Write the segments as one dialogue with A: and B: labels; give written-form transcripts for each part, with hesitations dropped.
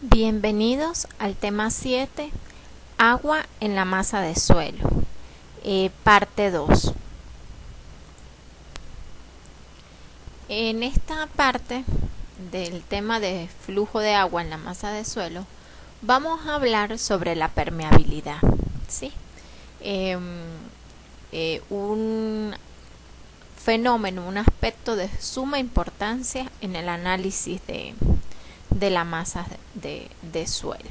A: Bienvenidos al tema 7, agua en la masa de suelo, parte 2. En esta parte del tema de flujo de agua en la masa de suelo, vamos a hablar sobre la permeabilidad, ¿sí? Un fenómeno, un aspecto de suma importancia en el análisis de la masa de suelo.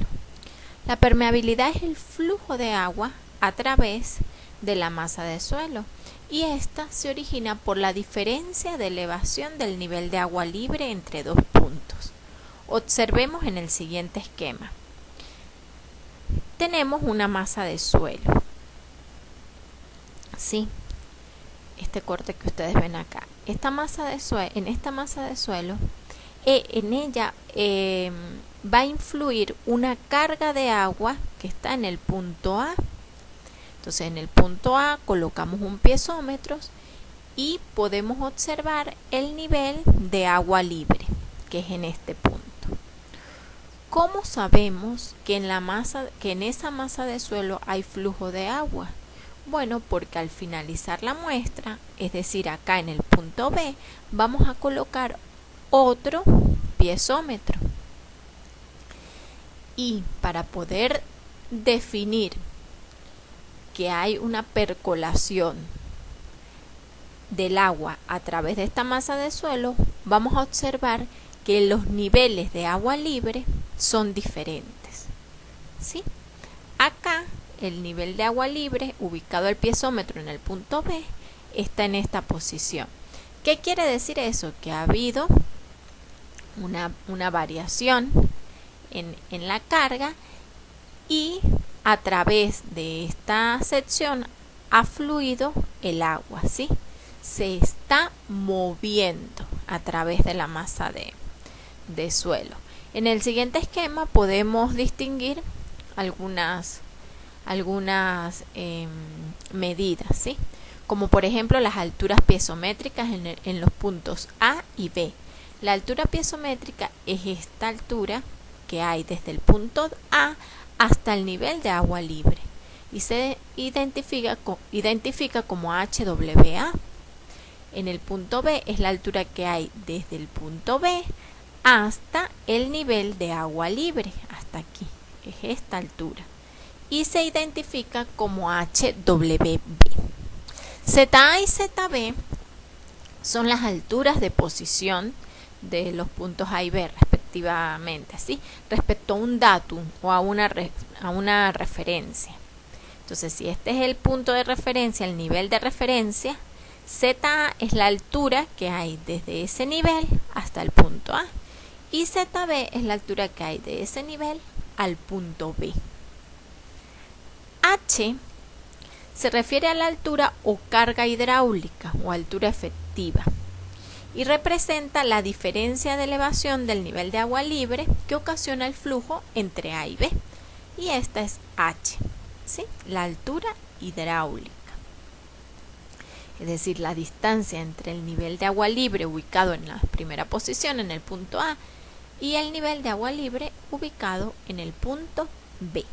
A: La permeabilidad es el flujo de agua a través de la masa de suelo y esta se origina por la diferencia de elevación del nivel de agua libre entre dos puntos. Observemos en el siguiente esquema. Tenemos una masa de suelo. ¿Sí? Este corte que ustedes ven acá. En esta masa de suelo, en ella va a influir una carga de agua que está en el punto A. Entonces en el punto A colocamos un piezómetro y podemos observar el nivel de agua libre, que es en este punto. ¿Cómo sabemos que en esa masa de suelo hay flujo de agua? Bueno, porque al finalizar la muestra, es decir, acá en el punto B, vamos a colocar otro piezómetro. Y para poder definir que hay una percolación del agua a través de esta masa de suelo, vamos a observar que los niveles de agua libre son diferentes. ¿Sí? Acá el nivel de agua libre, ubicado el piezómetro en el punto B, está en esta posición. ¿Qué quiere decir eso? Que ha habido una variación en la carga y a través de esta sección ha fluido el agua, ¿sí? Se está moviendo a través de la masa de suelo. En el siguiente esquema podemos distinguir algunas medidas, ¿sí? Como por ejemplo las alturas piezométricas en los puntos A y B. La altura piezométrica es esta altura que hay desde el punto A hasta el nivel de agua libre y se identifica como HWA. En el punto B es la altura que hay desde el punto B hasta el nivel de agua libre, hasta aquí, es esta altura, y se identifica como HWB. ZA y ZB son las alturas de posición de los puntos A y B respectivamente, ¿sí? Respecto a un datum o a una referencia. Entonces, si este es el punto de referencia, el nivel de referencia, ZA es la altura que hay desde ese nivel hasta el punto A y ZB es la altura que hay de ese nivel al punto B. H se refiere a la altura o carga hidráulica o altura efectiva y representa la diferencia de elevación del nivel de agua libre que ocasiona el flujo entre A y B. Y esta es H, ¿sí? La altura hidráulica. Es decir, la distancia entre el nivel de agua libre ubicado en la primera posición en el punto A y el nivel de agua libre ubicado en el punto B.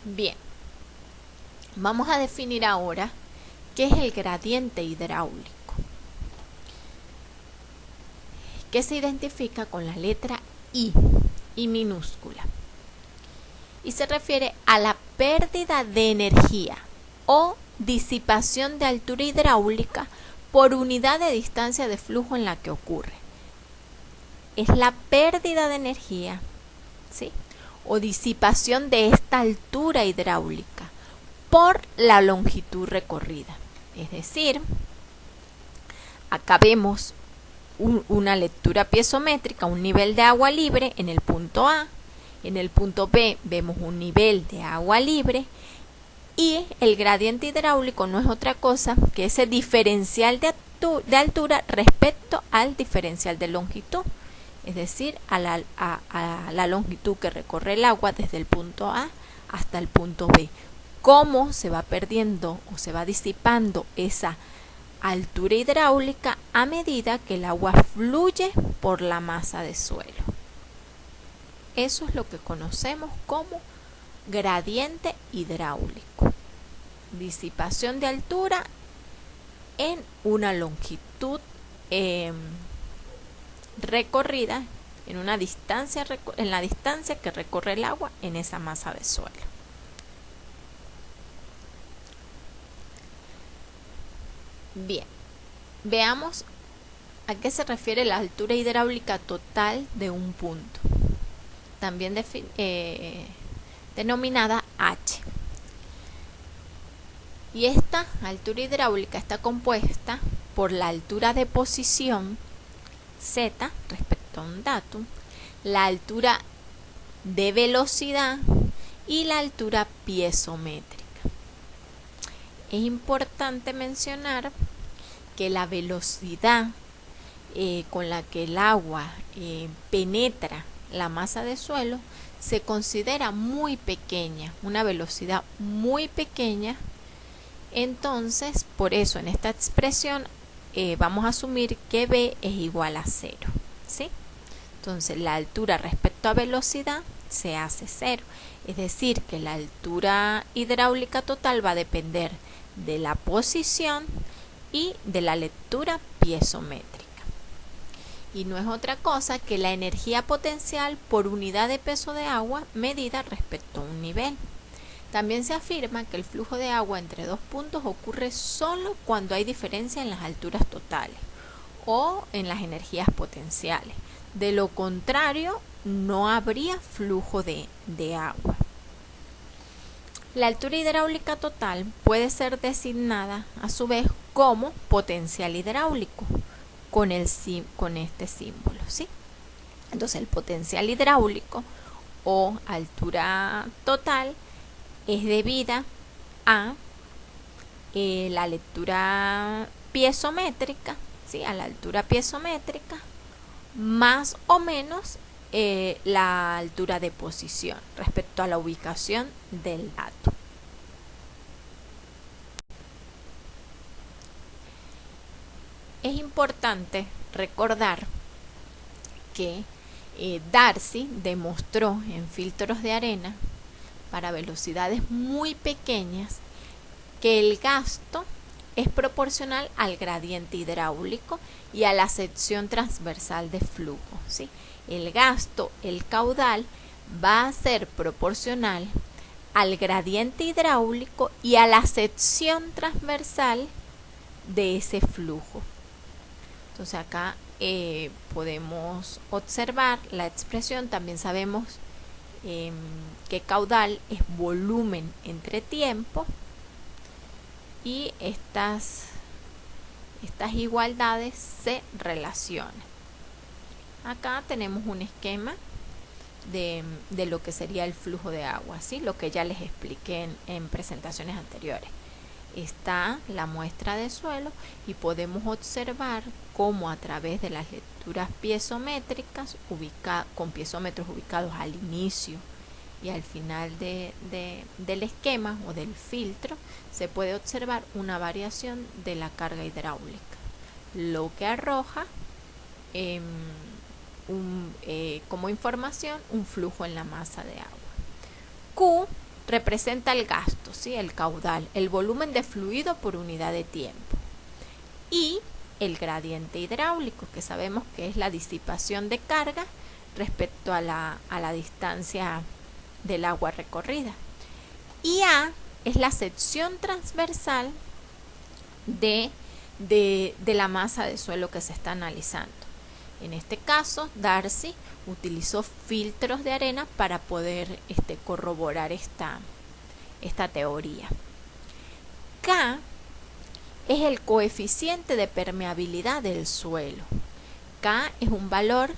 A: Bien, vamos a definir ahora qué es el gradiente hidráulico, que se identifica con la letra I minúscula, y se refiere a la pérdida de energía o disipación de altura hidráulica por unidad de distancia de flujo en la que ocurre. Es la pérdida de energía, ¿sí?, o disipación de esta altura hidráulica por la longitud recorrida. Es decir, acá vemos una lectura piezométrica, un nivel de agua libre en el punto A, en el punto B vemos un nivel de agua libre y el gradiente hidráulico no es otra cosa que ese diferencial de altura respecto al diferencial de longitud, es decir, a la longitud que recorre el agua desde el punto A hasta el punto B. Cómo se va perdiendo o se va disipando esa altura hidráulica a medida que el agua fluye por la masa de suelo. eso es lo que conocemos como gradiente hidráulico. Disipación de altura en una longitud recorrida, en la distancia que recorre el agua en esa masa de suelo. Bien, veamos a qué se refiere la altura hidráulica total de un punto, también denominada H. Y esta altura hidráulica está compuesta por la altura de posición Z respecto a un dato, la altura de velocidad y la altura piezométrica. Es importante mencionar que la velocidad con la que el agua penetra la masa de suelo se considera muy pequeña, una velocidad muy pequeña. Entonces, por eso en esta expresión vamos a asumir que B es igual a 0, ¿sí? Entonces, la altura respecto a velocidad se hace 0. Es decir, que la altura hidráulica total va a depender de la posición y de la lectura piezométrica. Y no es otra cosa que la energía potencial por unidad de peso de agua medida respecto a un nivel. También se afirma que el flujo de agua entre dos puntos ocurre solo cuando hay diferencia en las alturas totales o en las energías potenciales. De lo contrario, no habría flujo de agua. La altura hidráulica total puede ser designada a su vez como potencial hidráulico con este símbolo, ¿sí? Entonces el potencial hidráulico o altura total es debida a la lectura piezométrica, ¿sí? A la altura piezométrica más o menos la altura de posición respecto a la ubicación del dato. Es importante recordar que Darcy demostró en filtros de arena para velocidades muy pequeñas que el gasto es proporcional al gradiente hidráulico y a la sección transversal de flujo, ¿sí? El gasto, el caudal, va a ser proporcional al gradiente hidráulico y a la sección transversal de ese flujo. Entonces acá podemos observar la expresión. También sabemos que caudal es volumen entre tiempo, y estas igualdades se relacionan. Acá tenemos un esquema de lo que sería el flujo de agua, ¿sí? Lo que ya les expliqué en presentaciones anteriores. Está la muestra de suelo y podemos observar cómo a través de las lecturas piezométricas con piezómetros ubicados al inicio y al final del esquema o del filtro, se puede observar una variación de la carga hidráulica, lo que arroja como información un flujo en la masa de agua. Q representa el gasto, ¿sí? El caudal, el volumen de fluido por unidad de tiempo. Y el gradiente hidráulico, que sabemos que es la disipación de carga respecto a la distancia del agua recorrida. Y A es la sección transversal de la masa de suelo que se está analizando. En este caso, Darcy utilizó filtros de arena para poder corroborar esta teoría. K es el coeficiente de permeabilidad del suelo. K es un valor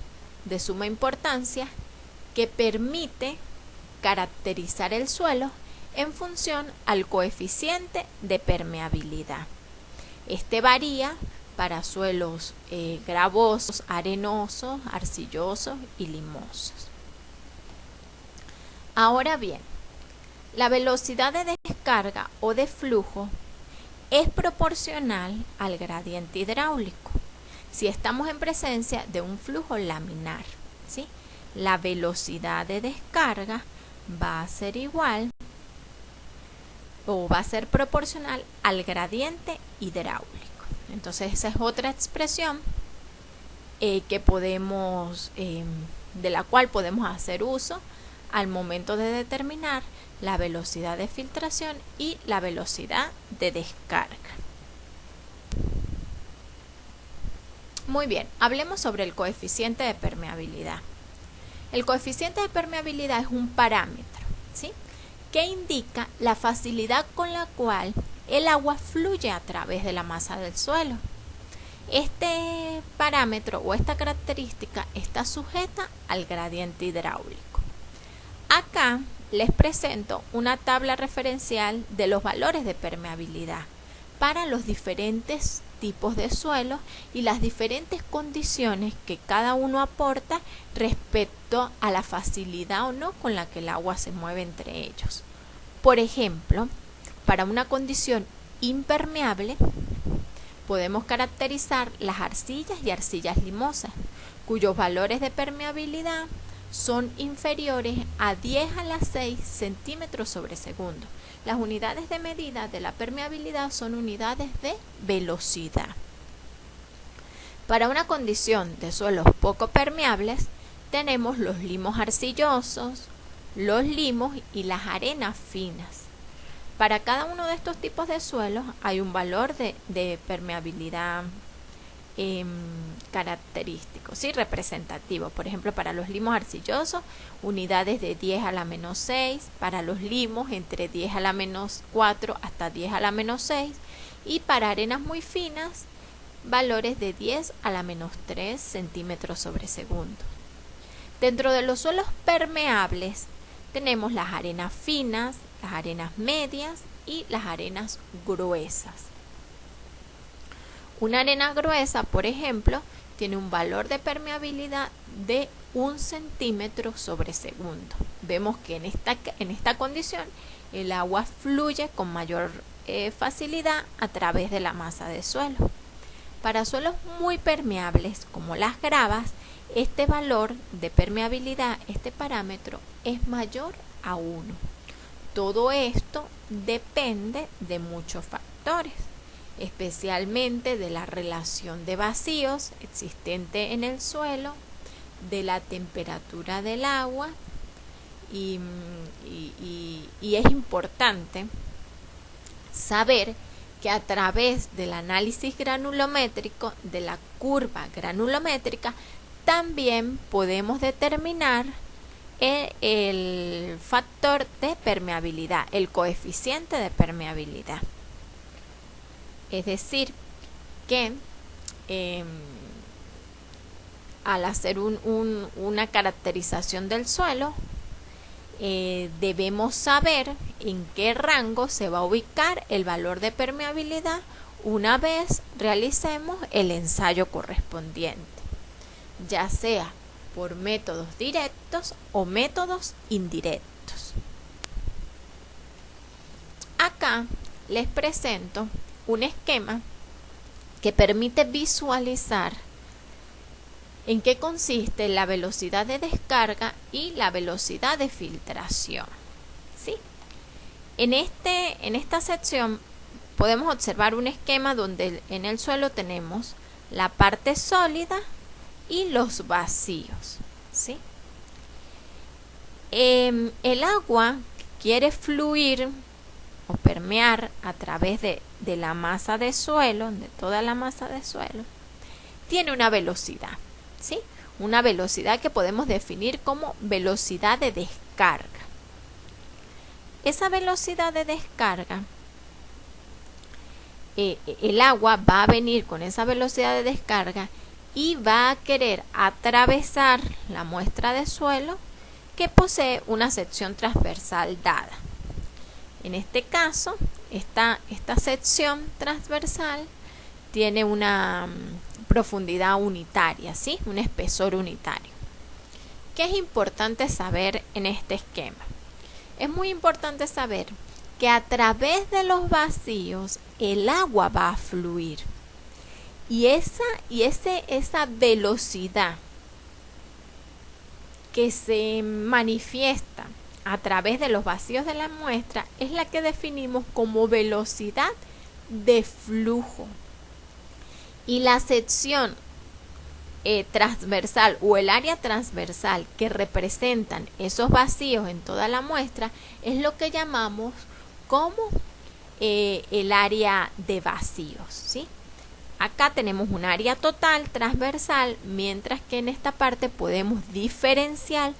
A: de suma importancia que permite caracterizar el suelo en función al coeficiente de permeabilidad. Este varía para suelos gravosos, arenosos, arcillosos y limosos. Ahora bien, la velocidad de descarga o de flujo es proporcional al gradiente hidráulico si estamos en presencia de un flujo laminar, ¿sí? la velocidad de descarga va a ser igual o va a ser proporcional al gradiente hidráulico. Entonces esa es otra expresión que podemos, de la cual podemos hacer uso al momento de determinar la velocidad de filtración y la velocidad de descarga. Muy bien, hablemos sobre el coeficiente de permeabilidad. El coeficiente de permeabilidad es un parámetro, ¿sí?, que indica la facilidad con la cual el agua fluye a través de la masa del suelo. Este parámetro o esta característica está sujeta al gradiente hidráulico. Acá les presento una tabla referencial de los valores de permeabilidad para los diferentes tipos de suelos y las diferentes condiciones que cada uno aporta respecto a la facilidad o no con la que el agua se mueve entre ellos. Por ejemplo, para una condición impermeable podemos caracterizar las arcillas y arcillas limosas, cuyos valores de permeabilidad son inferiores a 10 a la 6 centímetros sobre segundo. Las unidades de medida de la permeabilidad son unidades de velocidad. Para una condición de suelos poco permeables, tenemos los limos arcillosos, los limos y las arenas finas. Para cada uno de estos tipos de suelos hay un valor de permeabilidad característico, ¿sí?, representativo. Por ejemplo, para los limos arcillosos, unidades de 10 a la menos 6, para los limos entre 10 a la menos 4 hasta 10 a la menos 6, y para arenas muy finas, valores de 10 a la menos 3 centímetros sobre segundo. Dentro de los suelos permeables tenemos las arenas finas, las arenas medias y las arenas gruesas. Una arena gruesa, por ejemplo, tiene un valor de permeabilidad de 1 centímetro sobre segundo. Vemos que en esta condición el agua fluye con mayor facilidad a través de la masa de suelo. Para suelos muy permeables como las gravas, este valor de permeabilidad, este parámetro, es mayor a 1. Todo esto depende de muchos factores, especialmente de la relación de vacíos existente en el suelo, de la temperatura del agua y es importante saber que a través del análisis granulométrico, de la curva granulométrica, también podemos determinar el factor de permeabilidad, el coeficiente de permeabilidad. Es decir, que al hacer una caracterización del suelo, debemos saber en qué rango se va a ubicar el valor de permeabilidad una vez realicemos el ensayo correspondiente, ya sea por métodos directos o métodos indirectos. Acá les presento un esquema que permite visualizar en qué consiste la velocidad de descarga y la velocidad de filtración, ¿sí? En esta sección podemos observar un esquema donde en el suelo tenemos la parte sólida y los vacíos, ¿sí? El agua quiere fluir o permear a través de la masa de suelo, de toda la masa de suelo, tiene una velocidad, ¿sí? Una velocidad que podemos definir como velocidad de descarga. Esa velocidad de descarga, el agua va a venir con esa velocidad de descarga y va a querer atravesar la muestra de suelo que posee una sección transversal dada. En este caso, esta sección transversal tiene una profundidad unitaria, ¿sí? Un espesor unitario. ¿Qué es importante saber en este esquema? Es muy importante saber que a través de los vacíos el agua va a fluir. Y esa velocidad que se manifiesta a través de los vacíos de la muestra es la que definimos como velocidad de flujo. Y la sección transversal o el área transversal que representan esos vacíos en toda la muestra es lo que llamamos como el área de vacíos, ¿sí? Acá tenemos un área total transversal, mientras que en esta parte podemos diferenciar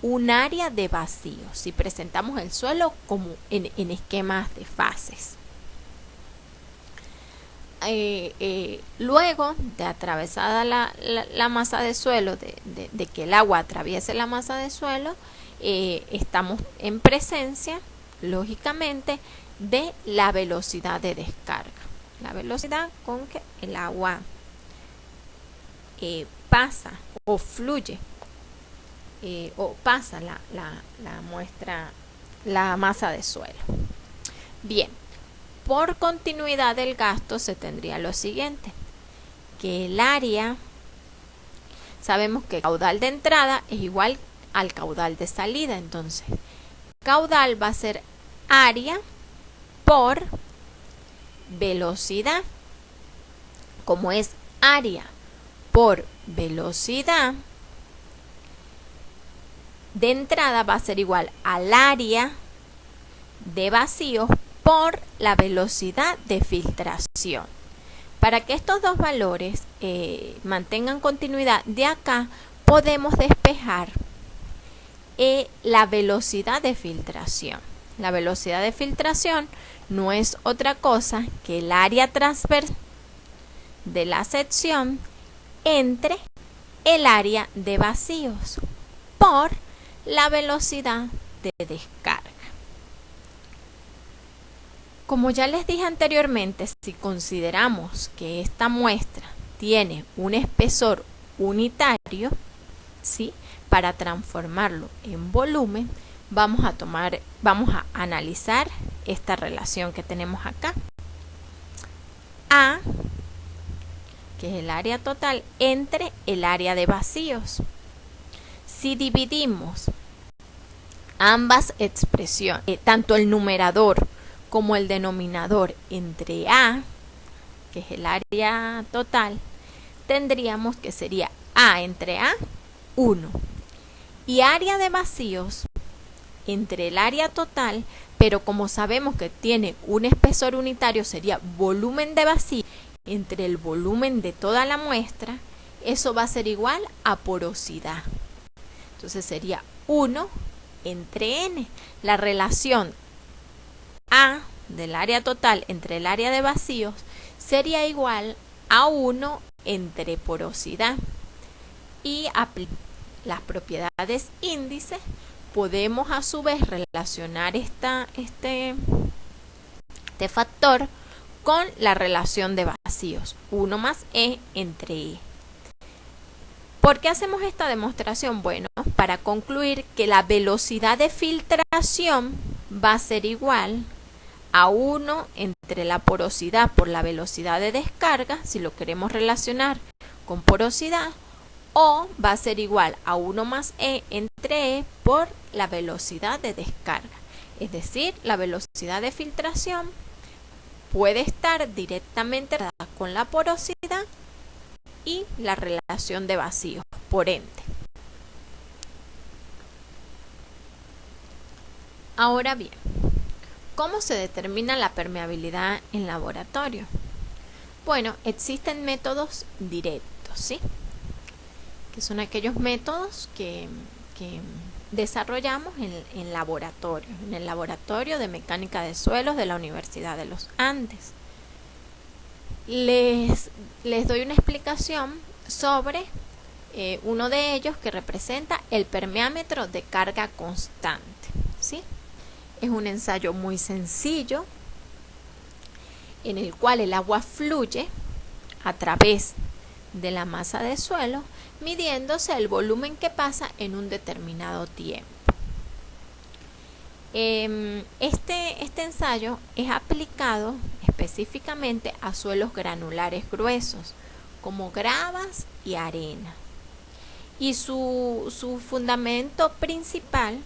A: un área de vacíos si presentamos el suelo como en esquemas de fases. Luego de atravesada la masa de suelo, de que el agua atraviese la masa de suelo, estamos en presencia, lógicamente, de la velocidad de descarga. La velocidad con que el agua pasa o fluye o pasa la masa de suelo. Bien, por continuidad del gasto se tendría lo siguiente, que el área, sabemos que el caudal de entrada es igual al caudal de salida, entonces caudal va a ser área por velocidad. Como es área por velocidad, de entrada va a ser igual al área de vacíos por la velocidad de filtración. Para que estos dos valores mantengan continuidad, de acá podemos despejar la velocidad de filtración. La velocidad de filtración no es otra cosa que el área transversal de la sección entre el área de vacíos por la velocidad de descarga. Como ya les dije anteriormente, si consideramos que esta muestra tiene un espesor unitario, ¿sí?, para transformarlo en volumen, vamos a analizar esta relación que tenemos acá. A, que es el área total, entre el área de vacíos. Si dividimos ambas expresiones, tanto el numerador como el denominador, entre A, que es el área total, tendríamos que sería A entre A, 1. Y área de vacíos entre el área total, pero como sabemos que tiene un espesor unitario, sería volumen de vacío entre el volumen de toda la muestra, eso va a ser igual a porosidad. Entonces sería 1 entre n. La relación A del área total entre el área de vacíos sería igual a 1 entre porosidad. Y las propiedades índice, podemos a su vez relacionar este factor con la relación de vacíos, 1 más E entre E. ¿Por qué hacemos esta demostración? Bueno, para concluir que la velocidad de filtración va a ser igual a 1 entre la porosidad por la velocidad de descarga, si lo queremos relacionar con porosidad, o va a ser igual a 1 más E entre E por la velocidad de descarga. Es decir, la velocidad de filtración puede estar directamente relacionada con la porosidad y la relación de vacíos, por ende. Ahora bien, ¿cómo se determina la permeabilidad en laboratorio? Bueno, existen métodos directos, ¿sí?, que son aquellos métodos que desarrollamos en laboratorio, en el laboratorio de mecánica de suelos de la Universidad de los Andes. Les doy una explicación sobre uno de ellos, que representa el permeámetro de carga constante, ¿sí? Es un ensayo muy sencillo en el cual el agua fluye a través de la masa de suelo, midiéndose el volumen que pasa en un determinado tiempo. Este ensayo es aplicado específicamente a suelos granulares gruesos, como gravas y arena. y su fundamento principal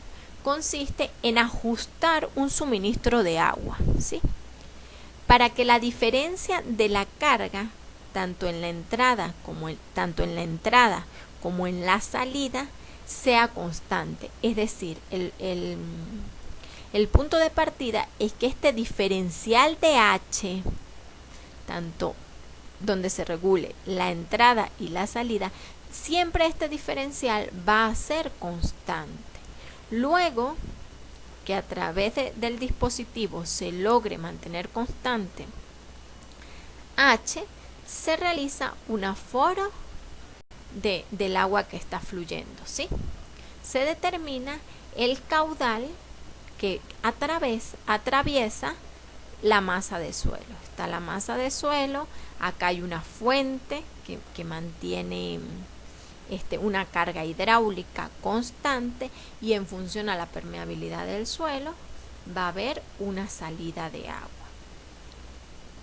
A: consiste en ajustar un suministro de agua, ¿sí? Para que la diferencia de la carga tanto en la entrada como en la salida sea constante. Es decir, el punto de partida es que este diferencial de H, tanto donde se regule la entrada y la salida, siempre este diferencial va a ser constante. Luego que a través del dispositivo se logre mantener constante H, se realiza un aforo del agua que está fluyendo, ¿sí? Se determina el caudal que atraviesa la masa de suelo. Está la masa de suelo, acá hay una fuente que mantiene una carga hidráulica constante, y en función a la permeabilidad del suelo va a haber una salida de agua.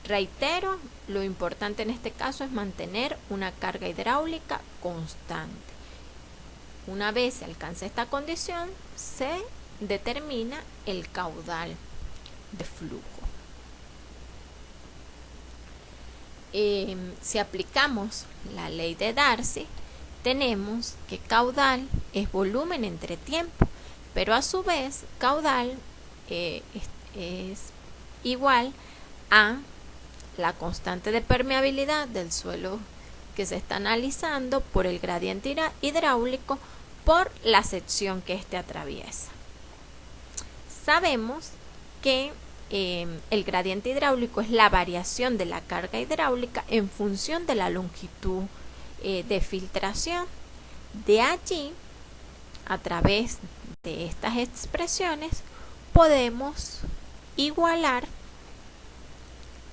A: Reitero, lo importante en este caso es mantener una carga hidráulica constante. Una vez se alcanza esta condición, se determina el caudal de flujo. Si aplicamos la ley de Darcy, tenemos que caudal es volumen entre tiempo, pero a su vez caudal es igual a la constante de permeabilidad del suelo que se está analizando por el gradiente hidráulico por la sección que éste atraviesa. Sabemos que el gradiente hidráulico es la variación de la carga hidráulica en función de la longitud de filtración. De allí, a través de estas expresiones, podemos igualar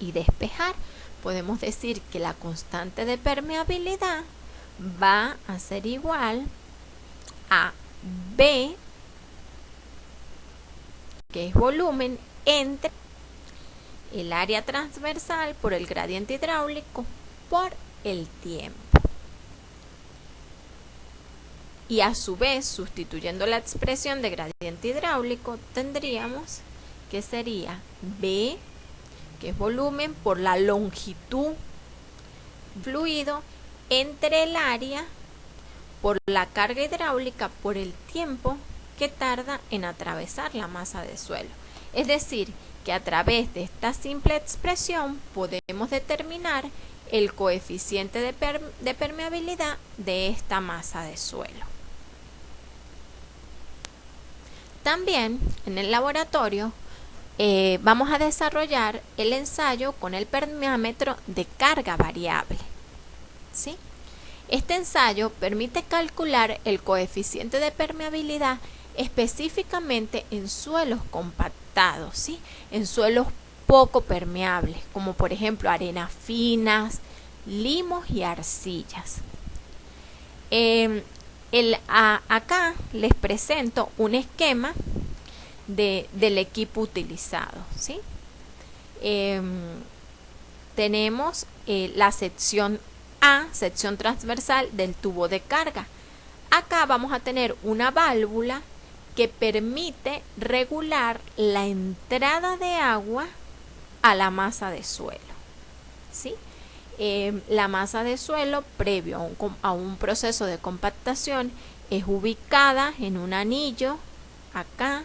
A: y despejar. Podemos decir que la constante de permeabilidad va a ser igual a B, que es volumen, entre el área transversal por el gradiente hidráulico por el tiempo. Y a su vez, sustituyendo la expresión de gradiente hidráulico, tendríamos que sería B, que es volumen, por la longitud fluido, entre el área por la carga hidráulica por el tiempo que tarda en atravesar la masa de suelo. Es decir, que a través de esta simple expresión podemos determinar el coeficiente de permeabilidad de esta masa de suelo. También en el laboratorio vamos a desarrollar el ensayo con el permeámetro de carga variable, ¿sí? Este ensayo permite calcular el coeficiente de permeabilidad específicamente en suelos compactados, ¿sí? En suelos poco permeables, como por ejemplo arenas finas, limos y arcillas. Acá les presento un esquema del equipo utilizado, ¿sí? Tenemos la sección A, sección transversal del tubo de carga. Acá vamos a tener una válvula que permite regular la entrada de agua a la masa de suelo, ¿sí? La masa de suelo, previo a un proceso de compactación, es ubicada en un anillo acá.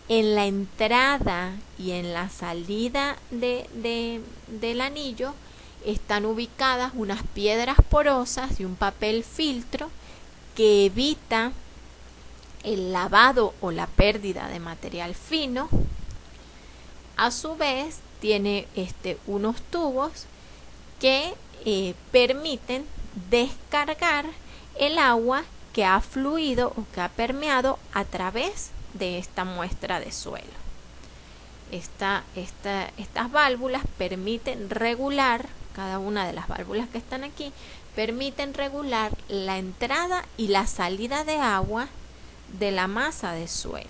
A: En la entrada y en la salida del anillo están ubicadas unas piedras porosas y un papel filtro que evita el lavado o la pérdida de material fino. A su vez tiene unos tubos que permiten descargar el agua que ha fluido o que ha permeado a través de esta muestra de suelo. Estas válvulas permiten regular, cada una de las válvulas que están aquí, permiten regular la entrada y la salida de agua de la masa de suelo.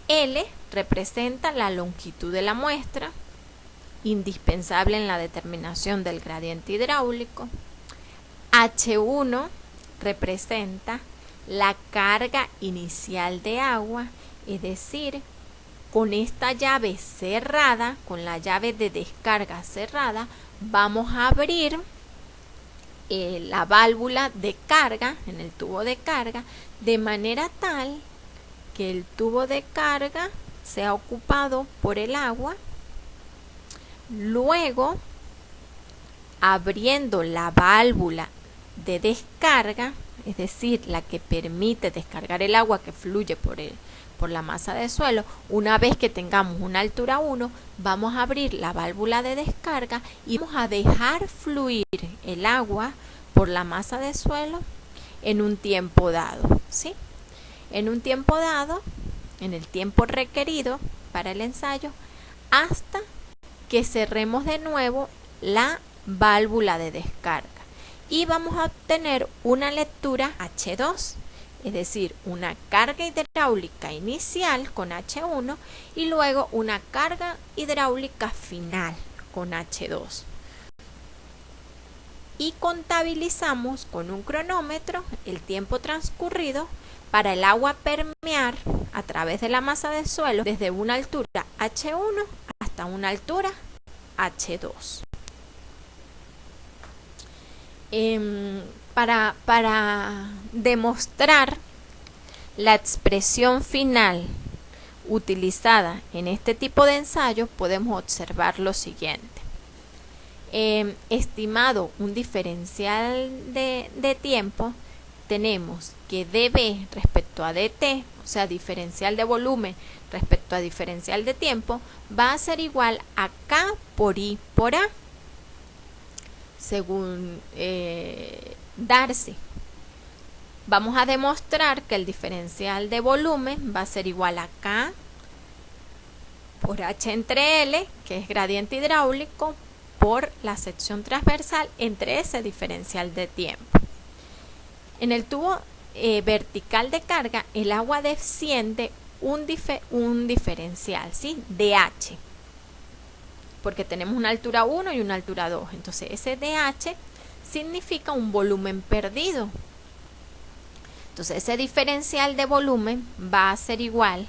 A: L representa la longitud de la muestra, indispensable en la determinación del gradiente hidráulico. H1 representa la carga inicial de agua, es decir, con esta llave cerrada, con la llave de descarga cerrada, vamos a abrir la válvula de carga en el tubo de carga de manera tal que el tubo de carga sea ocupado por el agua. Luego, abriendo la válvula de descarga, es decir, la que permite descargar el agua que fluye por la masa de suelo, una vez que tengamos una altura 1, vamos a abrir la válvula de descarga y vamos a dejar fluir el agua por la masa de suelo en un tiempo dado, ¿sí? En un tiempo dado, en el tiempo requerido para el ensayo, hasta que cerremos de nuevo la válvula de descarga y vamos a obtener una lectura H2, es decir, una carga hidráulica inicial con H1 y luego una carga hidráulica final con H2. Y contabilizamos con un cronómetro el tiempo transcurrido para el agua permear a través de la masa de suelo desde una altura H1 hasta una altura H2. Para demostrar la expresión final utilizada en este tipo de ensayo, podemos observar lo siguiente. Estimado un diferencial de tiempo, tenemos que dB respecto a dt, o sea, diferencial de volumen respecto a diferencial de tiempo, va a ser igual a K por I por A, según Darcy. Vamos a demostrar que el diferencial de volumen va a ser igual a K por H entre L, que es gradiente hidráulico, por la sección transversal entre ese diferencial de tiempo. En el tubo vertical de carga, el agua desciende un diferencial, ¿sí? DH, porque tenemos una altura 1 y una altura 2. Entonces, ese DH significa un volumen perdido. Entonces, ese diferencial de volumen va a ser igual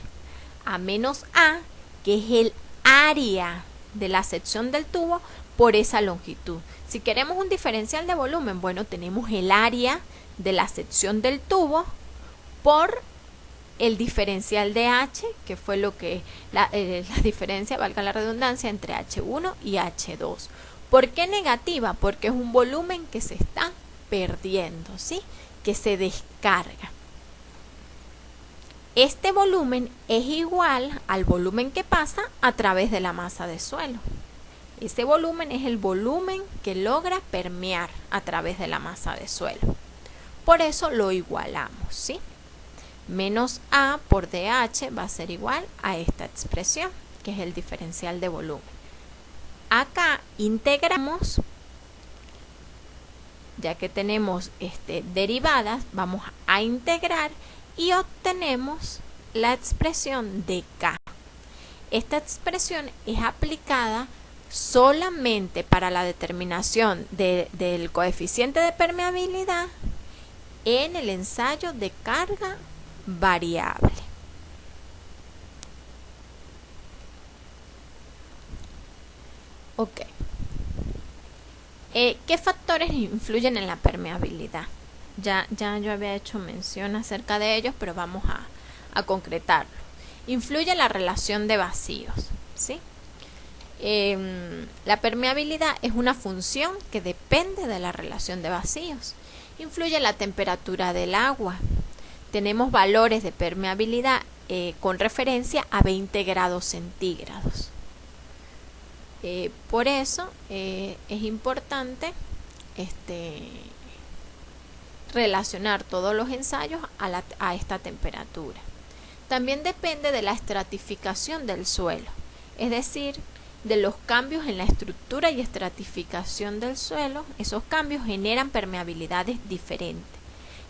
A: a menos A, que es el área de la sección del tubo por esa longitud. Si queremos un diferencial de volumen, bueno, tenemos el área de la sección del tubo por el diferencial de H, que fue lo que la diferencia, valga la redundancia, entre H1 y H2. ¿Por qué negativa? Porque es un volumen que se está perdiendo, ¿sí? Que se descarga. Este volumen es igual al volumen que pasa a través de la masa de suelo. Ese volumen es el volumen que logra permear a través de la masa de suelo. Por eso lo igualamos, ¿sí? Menos A por DH va a ser igual a esta expresión, que es el diferencial de volumen. Acá integramos, ya que tenemos derivadas, vamos a integrar y obtenemos la expresión de K. Esta expresión es aplicada solamente para la determinación del coeficiente de permeabilidad en el ensayo de carga variable. Ok. ¿Qué factores influyen en la permeabilidad? Ya yo había hecho mención acerca de ellos, pero vamos a concretarlo. Influye la relación de vacíos, ¿sí? La permeabilidad es una función que depende de la relación de vacíos. Influye la temperatura del agua. Tenemos valores de permeabilidad con referencia a 20 grados centígrados. Por eso es importante relacionar todos los ensayos a esta temperatura. También depende de la estratificación del suelo, es decir, de los cambios en la estructura y estratificación del suelo. Esos cambios generan permeabilidades diferentes,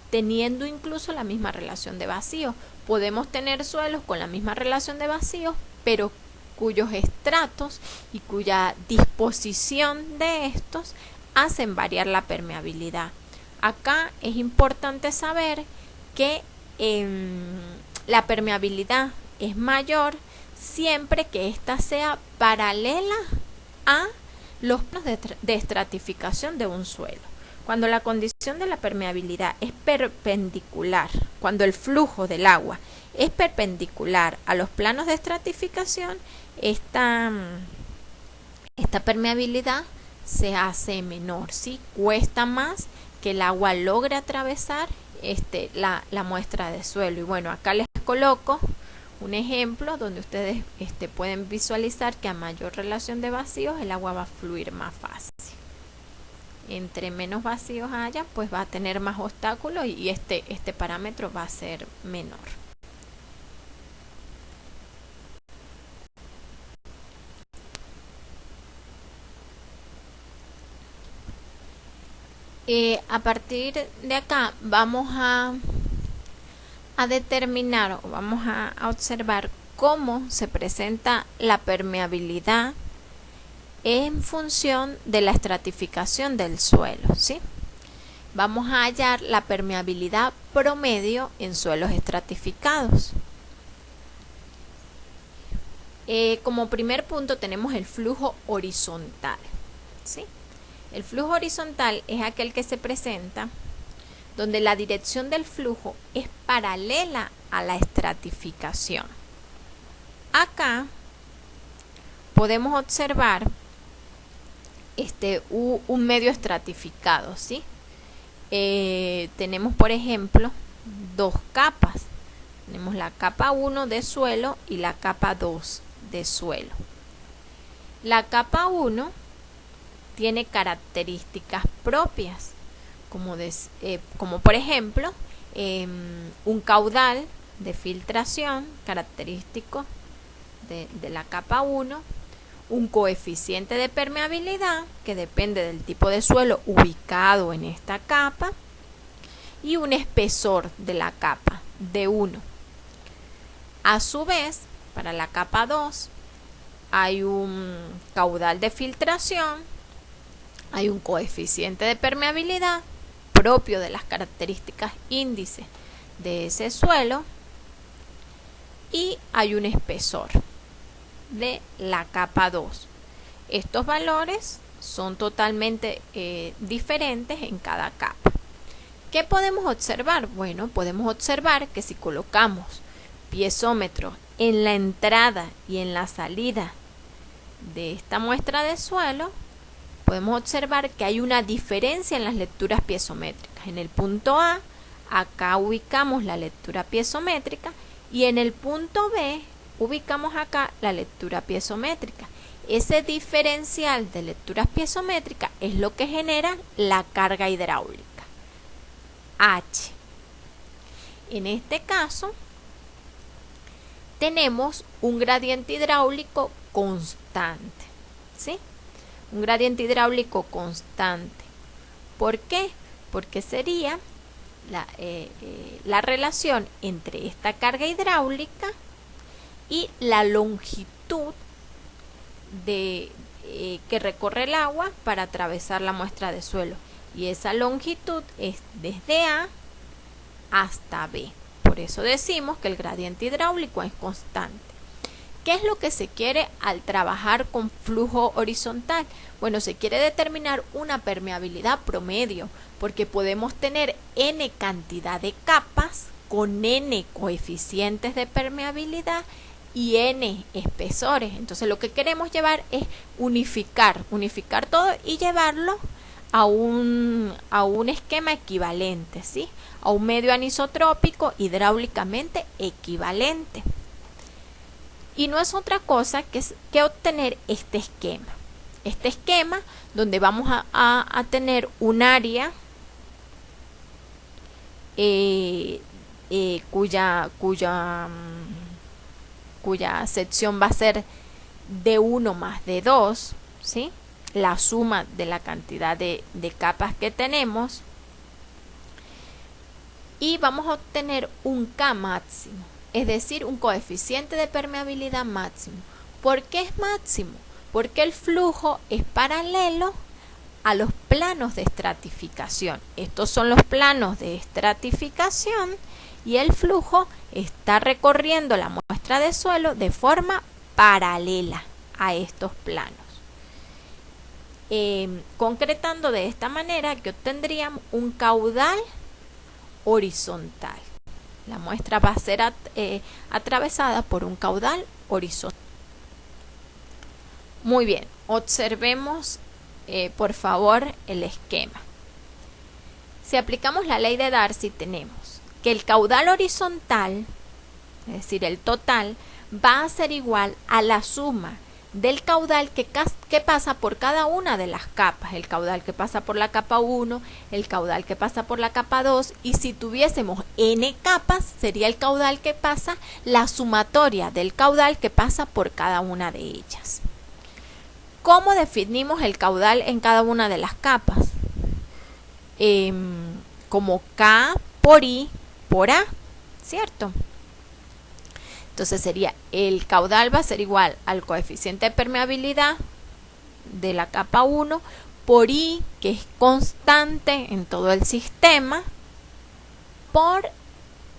A: teniendo incluso la misma relación de vacío. Podemos tener suelos con la misma relación de vacío, pero cuyos estratos y cuya disposición de estos hacen variar la permeabilidad. acá es importante saber que la permeabilidad es mayor siempre que ésta sea paralela a los planos de estratificación de un suelo. Cuando la condición de la permeabilidad es perpendicular, cuando el flujo del agua es perpendicular a los planos de estratificación, esta permeabilidad se hace menor, ¿sí? Cuesta más que el agua logre atravesar la muestra de suelo. Y bueno, acá les coloco un ejemplo donde ustedes pueden visualizar que a mayor relación de vacíos el agua va a fluir más fácil. Entre menos vacíos haya, pues va a tener más obstáculos y este parámetro va a ser menor. A partir de acá vamos a determinar o vamos a observar cómo se presenta la permeabilidad en función de la estratificación del suelo, ¿sí? Vamos a hallar la permeabilidad promedio en suelos estratificados. Como primer punto tenemos el flujo horizontal, ¿sí? El flujo horizontal es aquel que se presenta donde la dirección del flujo es paralela a la estratificación. Acá podemos observar un medio estratificado, ¿sí? Tenemos, por ejemplo, dos capas. Tenemos la capa 1 de suelo y la capa 2 de suelo. La capa 1 tiene características propias, como por ejemplo un caudal de filtración característico de la capa 1, un coeficiente de permeabilidad que depende del tipo de suelo ubicado en esta capa y un espesor de la capa de 1. A su vez, para la capa 2 hay un caudal de filtración, hay un coeficiente de permeabilidad propio de las características índice de ese suelo y hay un espesor de la capa 2. Estos valores son totalmente diferentes en cada capa. ¿Qué podemos observar? Bueno, podemos observar que si colocamos piezómetros en la entrada y en la salida de esta muestra de suelo, podemos observar que hay una diferencia en las lecturas piezométricas. En el punto A, acá ubicamos la lectura piezométrica y en el punto B ubicamos acá la lectura piezométrica. Ese diferencial de lecturas piezométricas es lo que genera la carga hidráulica, H. En este caso, tenemos un gradiente hidráulico constante, ¿sí? Un gradiente hidráulico constante. ¿Por qué? Porque sería la relación entre esta carga hidráulica y la longitud que recorre el agua para atravesar la muestra de suelo. Y esa longitud es desde A hasta B. Por eso decimos que el gradiente hidráulico es constante. ¿Qué es lo que se quiere al trabajar con flujo horizontal? Bueno, se quiere determinar una permeabilidad promedio, porque podemos tener n cantidad de capas con n coeficientes de permeabilidad y n espesores. Entonces lo que queremos llevar es unificar todo y llevarlo a un esquema equivalente, ¿sí? A un medio anisotrópico hidráulicamente equivalente. Y no es otra cosa que obtener este esquema. Este esquema donde vamos a tener un área cuya sección va a ser de 1 más de 2, ¿sí? La suma de la cantidad de capas que tenemos. Y vamos a obtener un K máximo, es decir, un coeficiente de permeabilidad máximo. ¿Por qué es máximo? Porque el flujo es paralelo a los planos de estratificación. Estos son los planos de estratificación y el flujo está recorriendo la muestra de suelo de forma paralela a estos planos. Concretando de esta manera que obtendríamos un caudal horizontal. La muestra va a ser atravesada por un caudal horizontal. Muy bien, observemos por favor el esquema. Si aplicamos la ley de Darcy, tenemos que el caudal horizontal, es decir, el total, va a ser igual a la suma del caudal que pasa por cada una de las capas, el caudal que pasa por la capa 1, el caudal que pasa por la capa 2, y si tuviésemos n capas, sería el caudal que pasa, la sumatoria del caudal que pasa por cada una de ellas. ¿Cómo definimos el caudal en cada una de las capas? Como K por I por A, ¿cierto? Entonces sería, el caudal va a ser igual al coeficiente de permeabilidad de la capa 1 por I, que es constante en todo el sistema, por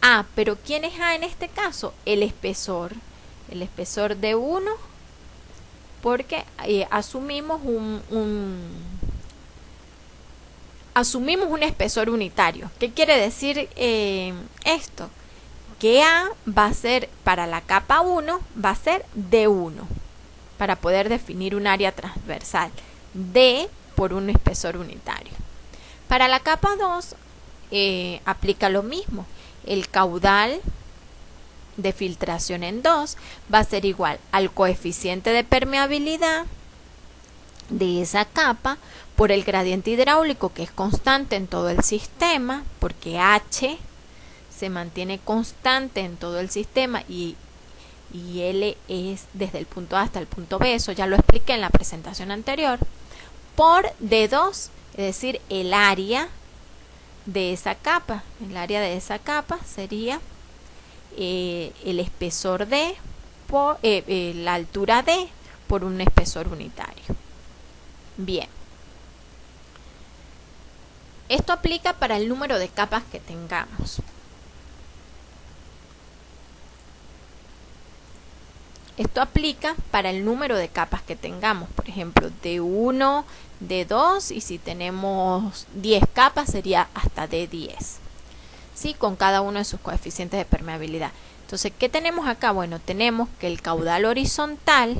A: A. ¿Pero quién es A en este caso? El espesor de 1, porque asumimos asumimos un espesor unitario. ¿Qué quiere decir esto? Que A va a ser, para la capa 1, va a ser D1, para poder definir un área transversal. D por un espesor unitario. Para la capa 2, aplica lo mismo. El caudal de filtración en 2 va a ser igual al coeficiente de permeabilidad de esa capa por el gradiente hidráulico, que es constante en todo el sistema, porque H se mantiene constante en todo el sistema y L es desde el punto A hasta el punto B, eso ya lo expliqué en la presentación anterior, por D2, es decir, el área de esa capa. El área de esa capa sería el espesor D por la altura D por un espesor unitario. Bien. Esto aplica para el número de capas que tengamos. Esto aplica para el número de capas que tengamos, por ejemplo, D1, D2, y si tenemos 10 capas sería hasta D10, ¿sí? Con cada uno de sus coeficientes de permeabilidad. Entonces, ¿qué tenemos acá? Bueno, tenemos que el caudal horizontal,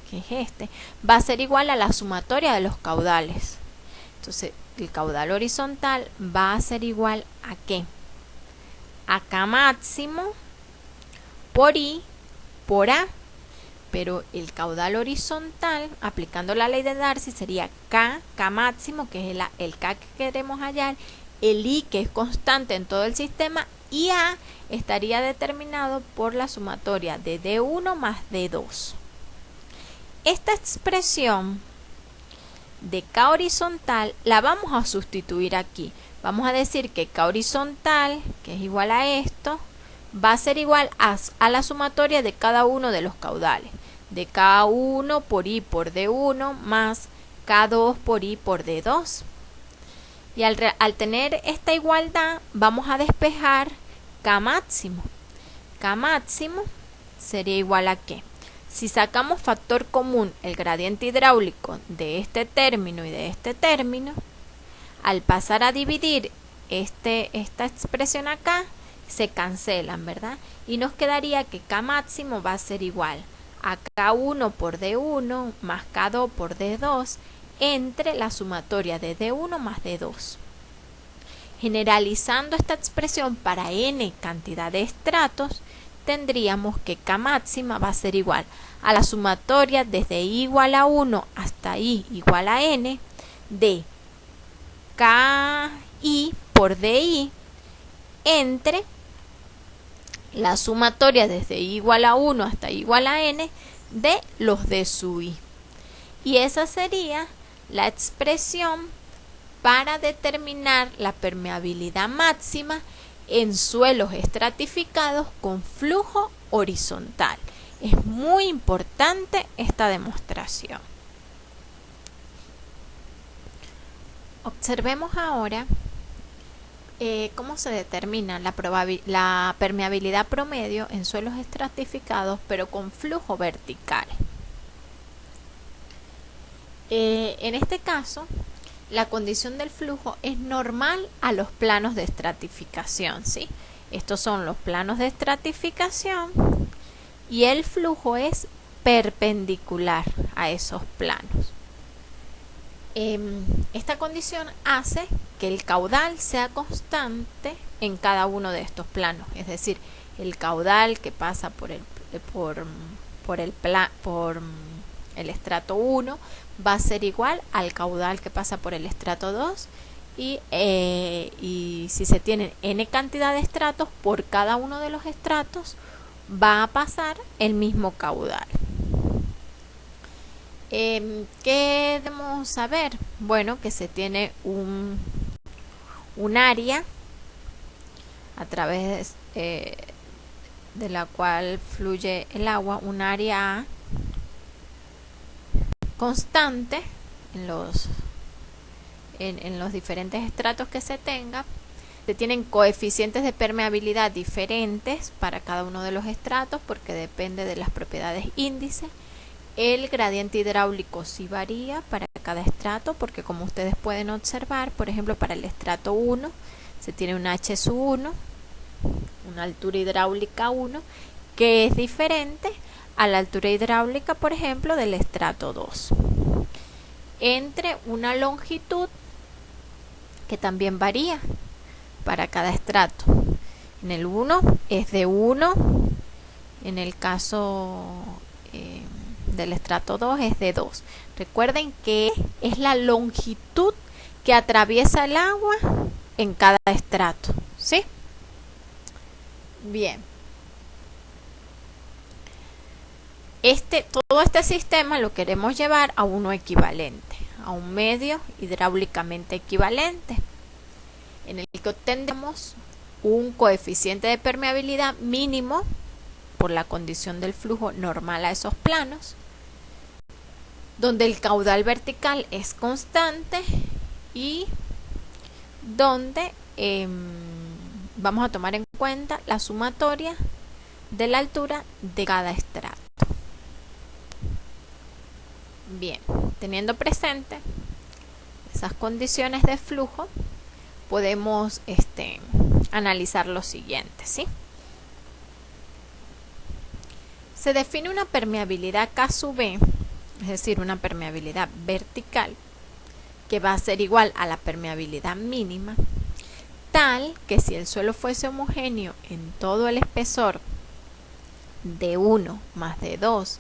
A: que es este, va a ser igual a la sumatoria de los caudales. Entonces, el caudal horizontal va a ser igual a ¿qué? A K máximo por I por A. Pero el caudal horizontal, aplicando la ley de Darcy, sería K máximo, que es el K que queremos hallar, el I, que es constante en todo el sistema, y A estaría determinado por la sumatoria de D1 más D2. Esta expresión de K horizontal la vamos a sustituir aquí. Vamos a decir que K horizontal, que es igual a esto, va a ser igual a la sumatoria de cada uno de los caudales, de K1 por I por D1 más K2 por I por D2. Y al tener esta igualdad, vamos a despejar K máximo. K máximo sería igual a ¿qué? Si sacamos factor común el gradiente hidráulico de este término y de este término, al pasar a dividir esta expresión acá, se cancelan, ¿verdad? Y nos quedaría que K máximo va a ser igual a K1 por D1 más K2 por D2 entre la sumatoria de D1 más D2. Generalizando esta expresión para n cantidad de estratos, tendríamos que K máxima va a ser igual a la sumatoria desde I igual a 1 hasta I igual a n de KI por DI entre la sumatoria desde I igual a 1 hasta I igual a n de los D sub I. Y esa sería la expresión para determinar la permeabilidad máxima en suelos estratificados con flujo horizontal. Es muy importante esta demostración. Observemos ahora cómo se determina la permeabilidad promedio en suelos estratificados, pero con flujo vertical. En este caso, la condición del flujo es normal a los planos de estratificación, ¿sí? Estos son los planos de estratificación y el flujo es perpendicular a esos planos. Esta condición hace que el caudal sea constante en cada uno de estos planos, es decir, el caudal que pasa por el estrato 1 va a ser igual al caudal que pasa por el estrato 2 y si se tienen n cantidad de estratos, por cada uno de los estratos va a pasar el mismo caudal. ¿Qué debemos saber? Bueno, que se tiene un área a través de la cual fluye el agua, un área constante en los diferentes estratos que se tenga. Se tienen coeficientes de permeabilidad diferentes para cada uno de los estratos porque depende de las propiedades índice. El gradiente hidráulico sí varía para cada estrato porque, como ustedes pueden observar, por ejemplo, para el estrato 1 se tiene un H sub 1, una altura hidráulica 1, que es diferente a la altura hidráulica, por ejemplo, del estrato 2. Entre una longitud que también varía para cada estrato. En el 1 es de 1, en el caso del estrato 2 es de 2. Recuerden que es la longitud que atraviesa el agua en cada estrato, ¿sí? Bien. Todo este sistema lo queremos llevar a uno equivalente, a un medio hidráulicamente equivalente, en el que obtendremos un coeficiente de permeabilidad mínimo por la condición del flujo normal a esos planos, donde el caudal vertical es constante y donde vamos a tomar en cuenta la sumatoria de la altura de cada estrato. Bien, teniendo presente esas condiciones de flujo, podemos analizar lo siguiente, ¿sí? Se define una permeabilidad K sub B, es decir, una permeabilidad vertical, que va a ser igual a la permeabilidad mínima, tal que si el suelo fuese homogéneo en todo el espesor de 1 más de 2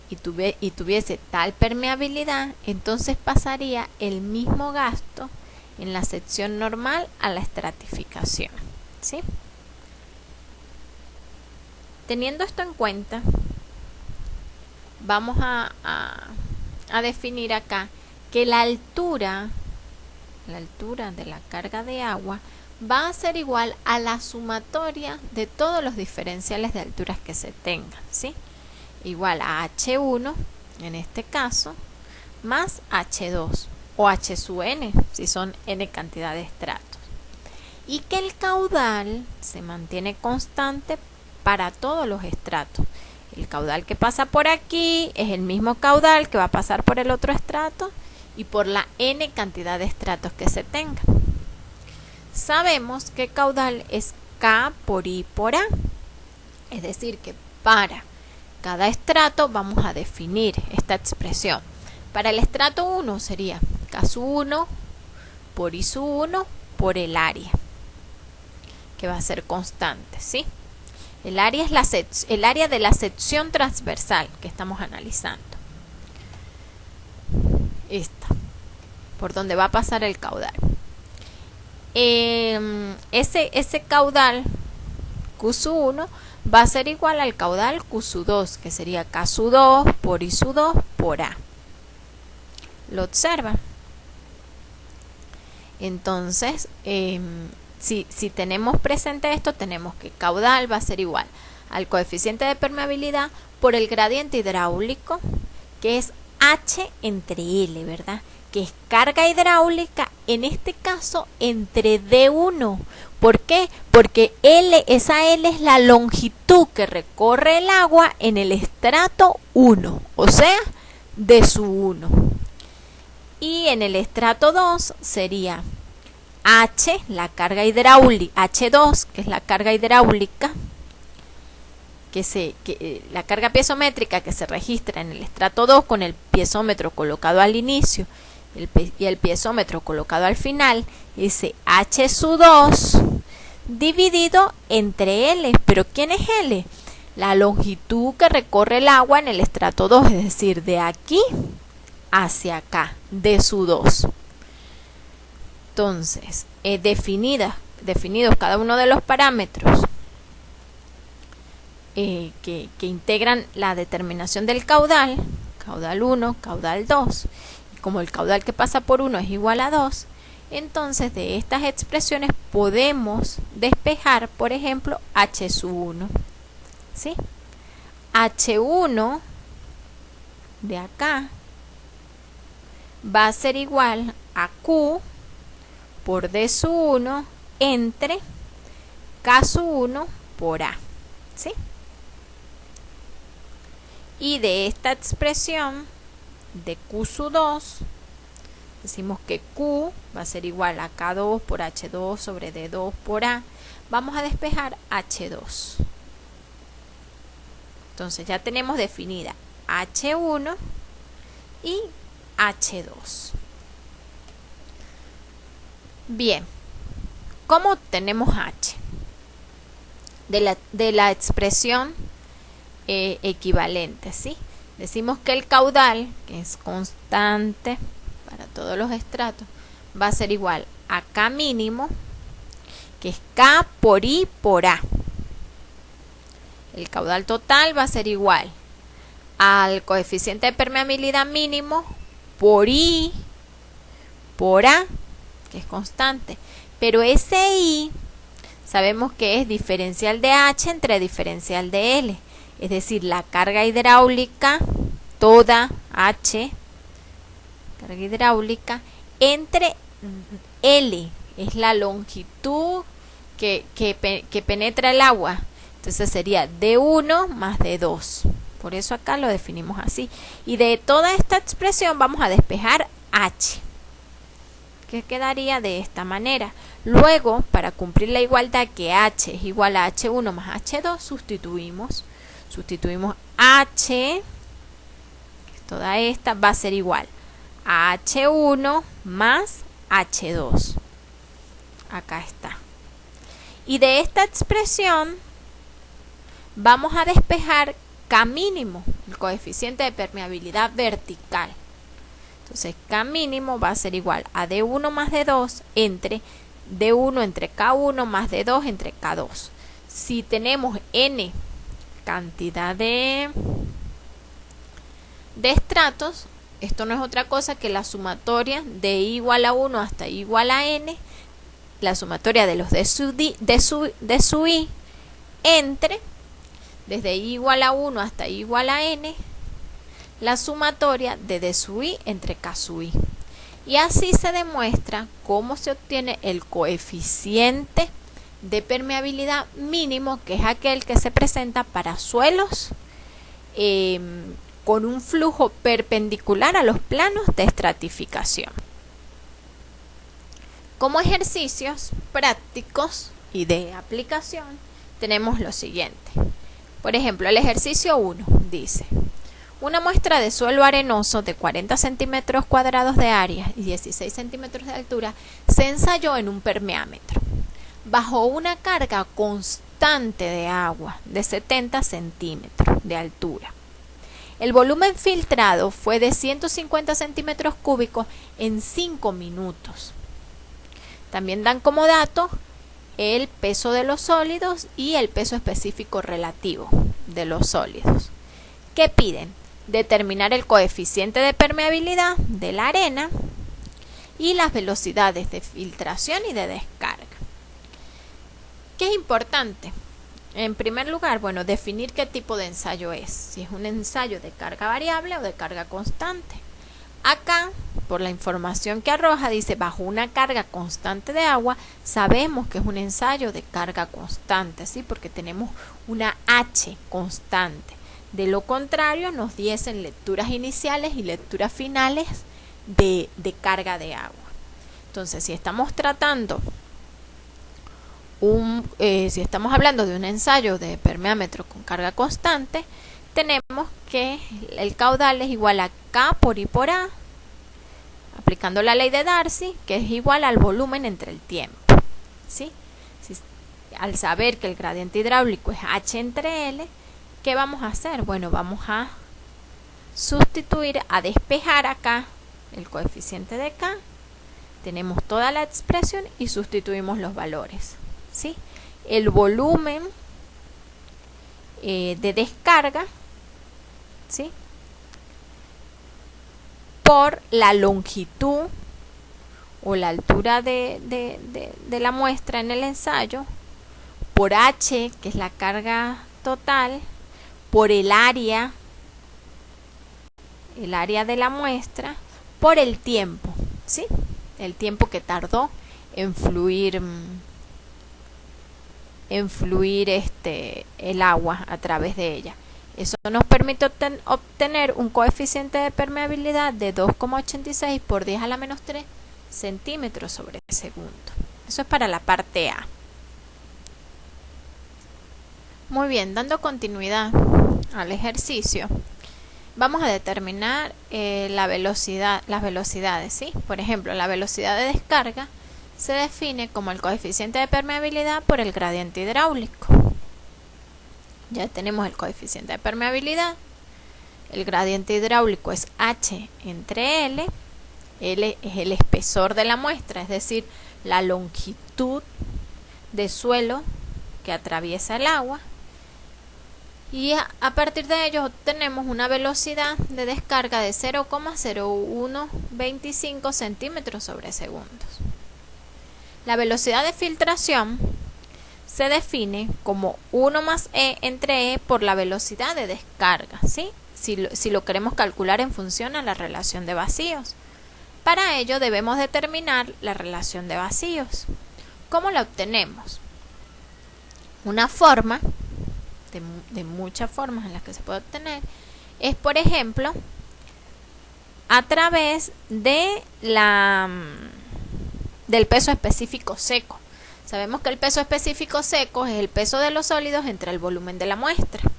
A: y tuviese tal permeabilidad, entonces pasaría el mismo gasto en la sección normal a la estratificación, ¿sí? Teniendo esto en cuenta, vamos a definir acá que la altura de la carga de agua va a ser igual a la sumatoria de todos los diferenciales de alturas que se tengan, ¿sí? Igual a H1 en este caso más H2 o H sub n si son n cantidad de estratos, y que el caudal se mantiene constante para todos los estratos. El caudal que pasa por aquí es el mismo caudal que va a pasar por el otro estrato y por la n cantidad de estratos que se tenga. Sabemos que caudal es K por I por A, es decir que para cada estrato vamos a definir esta expresión. Para el estrato 1 sería K sub 1 por I sub 1 por el área, que va a ser constante, ¿sí? El área es el área de la sección transversal que estamos analizando. Esta, por donde va a pasar el caudal. Ese caudal Q sub 1 va a ser igual al caudal Q sub 2, que sería K sub 2 por I sub 2 por A. ¿Lo observan? Entonces, si tenemos presente esto, tenemos que caudal va a ser igual al coeficiente de permeabilidad por el gradiente hidráulico, que es H entre L, ¿verdad? que es carga hidráulica, en este caso entre D1. ¿Por qué? Porque esa L es la longitud que recorre el agua en el estrato 1, o sea, de su 1. Y en el estrato 2 sería H, la carga hidráulica, H2, que es la carga hidráulica, la carga piezométrica que se registra en el estrato 2 con el piezómetro colocado al inicio y el piezómetro colocado al final, ese H sub 2 dividido entre L. ¿Pero quién es L? La longitud que recorre el agua en el estrato 2, es decir, de aquí hacia acá, de su 2. Entonces, definidos cada uno de los parámetros que integran la determinación del caudal, caudal 1, caudal 2, y como el caudal que pasa por 1 es igual a 2, entonces de estas expresiones podemos despejar, por ejemplo, H sub 1. ¿Sí? H1 de acá va a ser igual a Q por D sub 1 entre K sub 1 por A. ¿Sí? Y de esta expresión de Q sub 2, decimos que Q va a ser igual a K2 por H2 sobre D2 por A. Vamos a despejar H2. Entonces ya tenemos definida H1 y H2. Bien, ¿cómo obtenemos H? De la expresión equivalente, ¿sí? Decimos que el caudal, que es constante para todos los estratos, va a ser igual a K mínimo, que es K por I por A. El caudal total va a ser igual al coeficiente de permeabilidad mínimo por I por A, que es constante. Pero ese I sabemos que es diferencial de H entre diferencial de L. Es decir, la carga hidráulica, toda H, carga hidráulica, entre L, es la longitud que penetra el agua. Entonces sería D1 más D2. Por eso acá lo definimos así. Y de toda esta expresión vamos a despejar H, que quedaría de esta manera. Luego, para cumplir la igualdad que H es igual a H1 más H2, sustituimos H, toda esta va a ser igual a H1 más H2. Acá está. Y de esta expresión vamos a despejar K mínimo, el coeficiente de permeabilidad vertical. Entonces K mínimo va a ser igual a D1 más D2 entre D1 entre K1 más D2 entre K2. Si tenemos N cantidad de estratos, esto no es otra cosa que la sumatoria de I igual a 1 hasta I igual a N, la sumatoria de los de su I entre, desde I igual a 1 hasta I igual a N, la sumatoria de D sub I entre K sub I. Y así se demuestra cómo se obtiene el coeficiente de permeabilidad mínimo, que es aquel que se presenta para suelos con un flujo perpendicular a los planos de estratificación. Como ejercicios prácticos y de aplicación tenemos lo siguiente. Por ejemplo, el ejercicio 1 dice: una muestra de suelo arenoso de 40 centímetros cuadrados de área y 16 centímetros de altura se ensayó en un permeámetro bajo una carga constante de agua de 70 centímetros de altura. El volumen filtrado fue de 150 centímetros cúbicos en 5 minutos. También dan como dato el peso de los sólidos y el peso específico relativo de los sólidos. ¿Qué piden? Determinar el coeficiente de permeabilidad de la arena y las velocidades de filtración y de descarga. ¿Qué es importante? En primer lugar, bueno, definir qué tipo de ensayo es, si es un ensayo de carga variable o de carga constante. Acá, por la información que arroja, dice bajo una carga constante de agua, sabemos que es un ensayo de carga constante, ¿sí? Porque tenemos una H constante. De lo contrario, nos diesen lecturas iniciales y lecturas finales de carga de agua. Entonces, si estamos tratando si estamos hablando de un ensayo de permeámetro con carga constante, tenemos que el caudal es igual a K por I por A, aplicando la ley de Darcy, que es igual al volumen entre el tiempo, ¿sí? Al saber que el gradiente hidráulico es H entre L, ¿qué vamos a hacer? Bueno, vamos a sustituir, a despejar acá el coeficiente de K, tenemos toda la expresión y sustituimos los valores, ¿sí? El volumen de descarga, ¿sí? Por la longitud o la altura de la muestra en el ensayo, por H, que es la carga total, por el área de la muestra, por el tiempo, ¿sí? El tiempo que tardó en fluir el agua a través de ella. Eso nos permite obtener un coeficiente de permeabilidad de 2,86 por 10 a la menos 3 centímetros sobre segundo. Eso es para la parte A. Muy bien, dando continuidad al ejercicio, vamos a determinar las velocidades, ¿sí? Por ejemplo, la velocidad de descarga se define como el coeficiente de permeabilidad por el gradiente hidráulico. Ya tenemos el coeficiente de permeabilidad. El gradiente hidráulico es H entre L. L es el espesor de la muestra, es decir, la longitud de suelo que atraviesa el agua. Y a partir de ello obtenemos una velocidad de descarga de 0,0125 centímetros sobre segundos. La velocidad de filtración se define como 1 más E entre E por la velocidad de descarga, ¿sí? Si lo queremos calcular en función a la relación de vacíos. Para ello debemos determinar la relación de vacíos. ¿Cómo la obtenemos? Una forma, de muchas formas en las que se puede obtener, es por ejemplo a través de del peso específico seco. Sabemos que el peso específico seco es el peso de los sólidos entre el volumen de la muestra.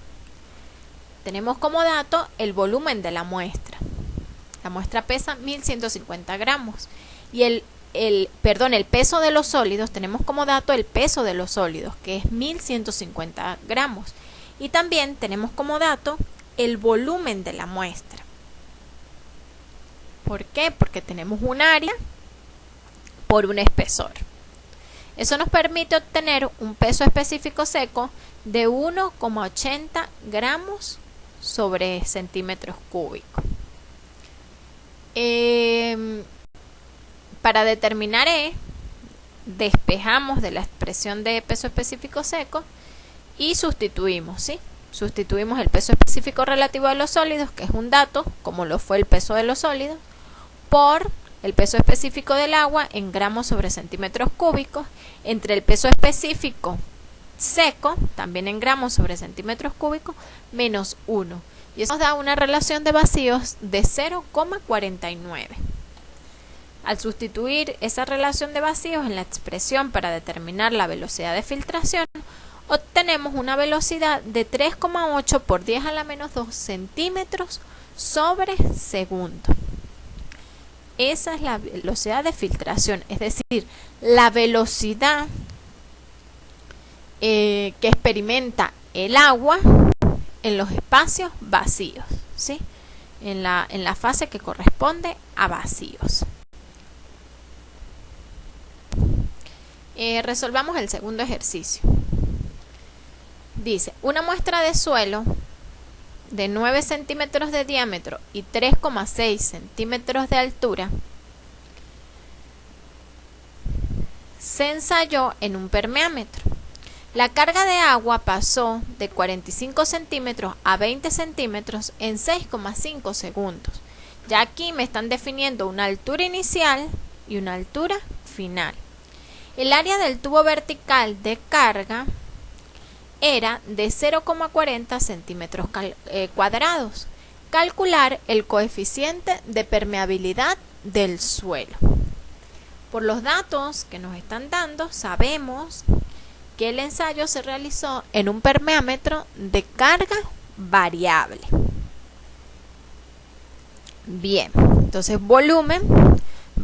A: Tenemos como dato el volumen de la muestra. La muestra pesa 1150 gramos. Y el peso de los sólidos, tenemos como dato el peso de los sólidos, que es 1150 gramos. Y también tenemos como dato el volumen de la muestra. ¿Por qué? Porque tenemos un área por un espesor. Eso nos permite obtener un peso específico seco de 1,80 gramos sobre centímetros cúbicos. Para determinar E, despejamos de la expresión de peso específico seco y sustituimos, ¿sí? Sustituimos el peso específico relativo de los sólidos, que es un dato, como lo fue el peso de los sólidos, por el peso específico del agua en gramos sobre centímetros cúbicos, entre el peso específico seco, también en gramos sobre centímetros cúbicos, menos 1. Y eso nos da una relación de vacíos de 0,49. Al sustituir esa relación de vacíos en la expresión para determinar la velocidad de filtración, obtenemos una velocidad de 3,8 por 10 a la menos 2 centímetros sobre segundo. Esa es la velocidad de filtración, es decir, la velocidad que experimenta el agua en los espacios vacíos, ¿sí? En la fase que corresponde a vacíos. Resolvamos el segundo ejercicio. Dice, una muestra de suelo de 9 centímetros de diámetro y 3,6 centímetros de altura se ensayó en un permeámetro. La carga de agua pasó de 45 centímetros a 20 centímetros en 6,5 segundos. Ya aquí me están definiendo una altura inicial y una altura final. El área del tubo vertical de carga era de 0,40 centímetros cuadrados. Calcular el coeficiente de permeabilidad del suelo. Por los datos que nos están dando, sabemos que el ensayo se realizó en un permeámetro de carga variable. Bien, entonces volumen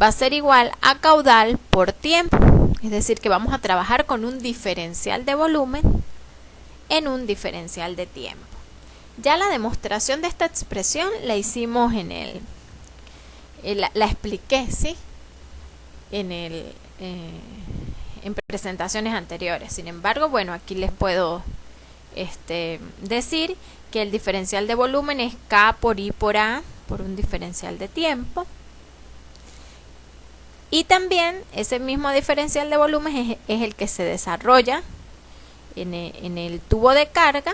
A: va a ser igual a caudal por tiempo, es decir que vamos a trabajar con un diferencial de volumen en un diferencial de tiempo. Ya la demostración de esta expresión la hicimos la expliqué, ¿sí? En presentaciones anteriores. Sin embargo, bueno, aquí les puedo decir que el diferencial de volumen es K por I por A por un diferencial de tiempo. Y también ese mismo diferencial de volumen es el que se desarrolla en el tubo de carga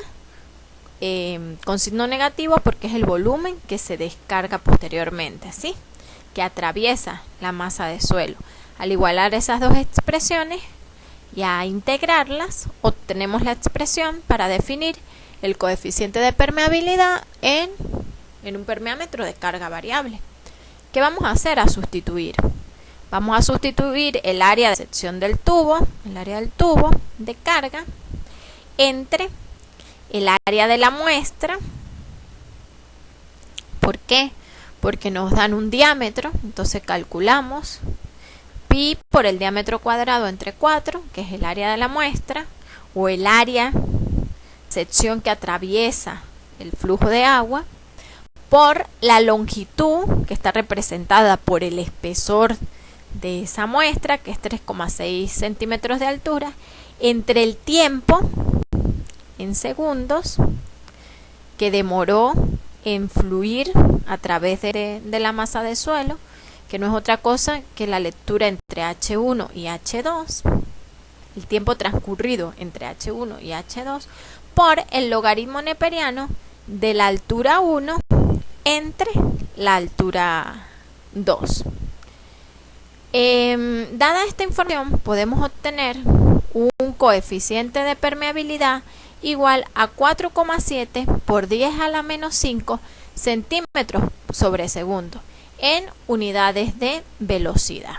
A: con signo negativo, porque es el volumen que se descarga posteriormente, ¿sí? Que atraviesa la masa de suelo. Al igualar esas dos expresiones y a integrarlas, obtenemos la expresión para definir el coeficiente de permeabilidad en un permeámetro de carga variable. ¿Qué vamos a hacer? A sustituir. Vamos a sustituir el área de sección del tubo, el área del tubo de carga, entre el área de la muestra. ¿Por qué? Porque nos dan un diámetro, entonces calculamos pi por el diámetro cuadrado entre 4, que es el área de la muestra, o el área, sección que atraviesa el flujo de agua, por la longitud, que está representada por el espesor de esa muestra, que es 3,6 centímetros de altura, entre el tiempo, en segundos, que demoró en fluir a través de la masa de suelo, que no es otra cosa que la lectura entre H1 y H2, el tiempo transcurrido entre H1 y H2, por el logaritmo neperiano de la altura 1 entre la altura 2. Dada esta información, podemos obtener un coeficiente de permeabilidad igual a 4,7 por 10 a la menos 5 centímetros sobre segundo en unidades de velocidad.